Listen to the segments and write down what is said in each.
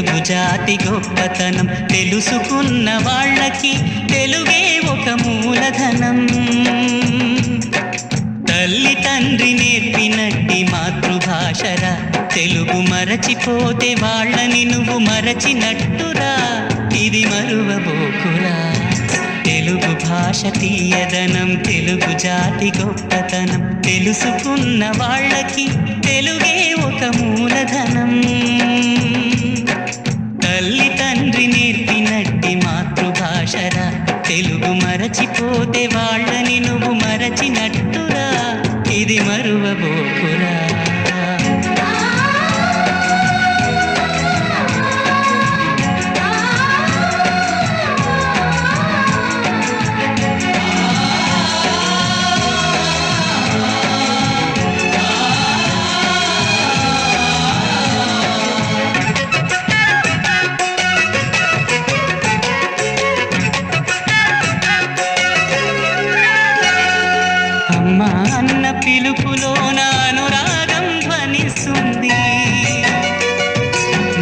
తెలుగు జాతి గొప్పతనం తెలుసుకున్న వాళ్ళకి తెలుగే ఒక మూలధనం. తల్లి తండ్రి నేర్పినట్టి మాతృభాషరా, తెలుగు మరచిపోతే వాళ్ళని నువ్వు మరచినట్టురా, ఇది మరువబోకురా. తెలుగు భాష తీయదనం తెలుగు జాతి గొప్పతనం తెలుసుకున్న వాళ్ళకి తెలుగే ఒక మూలధనం. తల్లి తండ్రి నేర్పినట్టి మాతృభాషరా, తెలుగు మరచిపోతే వాళ్ళని నువ్వు మరచినట్టురా, ఇది మరువబోకురా. అమ్మ అన్న పిలుపులోన అనురాగం ధ్వనిస్తుంది,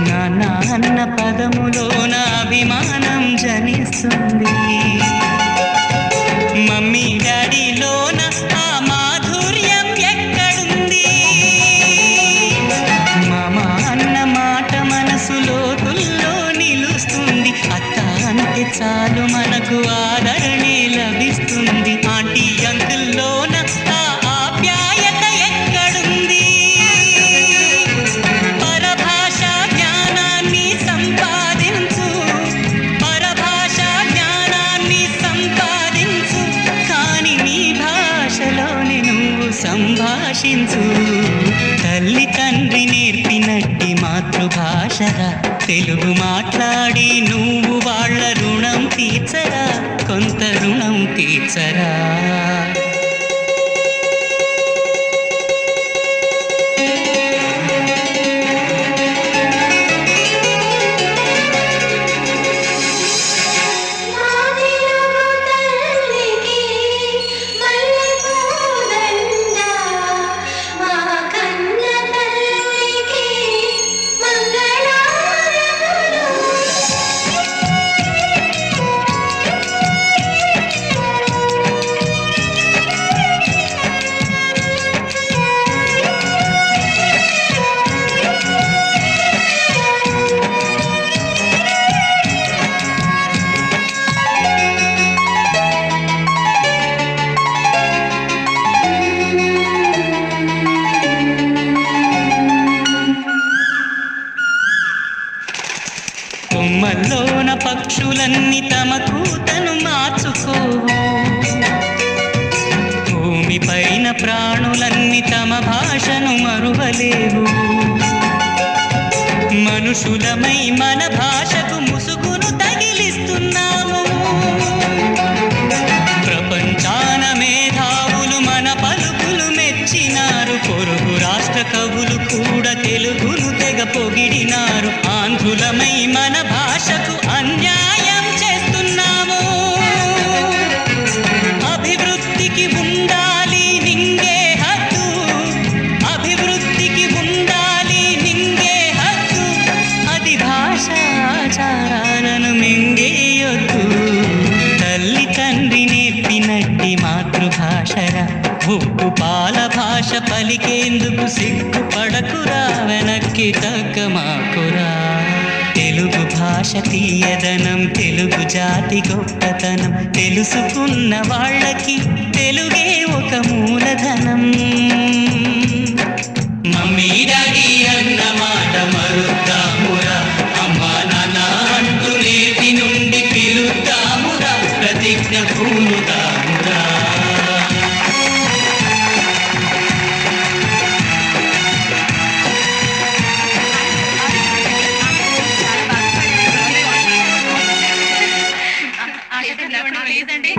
నాన్న అన్న పదములోన అభిమానం జనిస్తుంది. మమ్మీ డాడీలోన ఆ మాధుర్యం ఎక్కడుంది? మామ అన్న మాట మనసులో తుల్లో నిలుస్తుంది. అత్త అంటే చాలు మనకు ఆదరణే లభిస్తుంది. ఆంటీ అంకుల్లోన ఆ ఆప్యాయత ఎక్కడుంది? పరభాష జ్ఞానాన్ని సంపాదించు, పరభాష జ్ఞానాన్ని సంపాదించు, కాని నీ భాషలోనే నువ్వు సంభాషించు. తల్లి తండ్రి నేర్పినట్టి మాతృభాషరా, తెలుగు మాట్లాడి నువ్వు వాళ్ళ రుణం తీర్చరా, కొంత రుణం తీర్చరా. కొమ్మల్లోన పక్షులన్నీ తమ కూతను మార్చుకోవు, భూమిపైన ప్రాణులన్నీ తమ భాషను మరువలేవు. మనుషులమై మన భాషకు ముసుగును తగిలిస్తున్నాము. ప్రపంచాన మేధావులు మన పలుకులు మెచ్చినారు. పొరుగు రాష్ట్ర కవులు కూడా తెలుగును తెగ పొగిడినారు. ఆంధ్రులమై మన భాషకు అన్యాయం చేస్తున్నాము. అభివృద్ధికి ఉండాలి నింగే హద్దు, అభివృద్ధికి ఉండాలి నింగే హద్దు, అది భాషాచారాలను మింగేయొద్దు. తల్లి తండ్రి నేర్పినట్టి మాతృభాషరా, ఉప్పు పాల భాష పలికేందుకు సిగ్గుపడకురా, వెనక్కి తగ్గమాకురా. తెలుగు భాష తీయదనం తెలుగు జాతి గొప్పతనం తెలుసుకున్న వాళ్ళకి తెలుగే ఒక మూలధనం. మమ్మీ డాడీ అన్న మాట మరుద్దామురా, అమ్మా నాన్న అంటూ నేటి నుండి పిలుద్దామురా, ప్రతిజ్ఞ పూనుదామురా. లేదండి.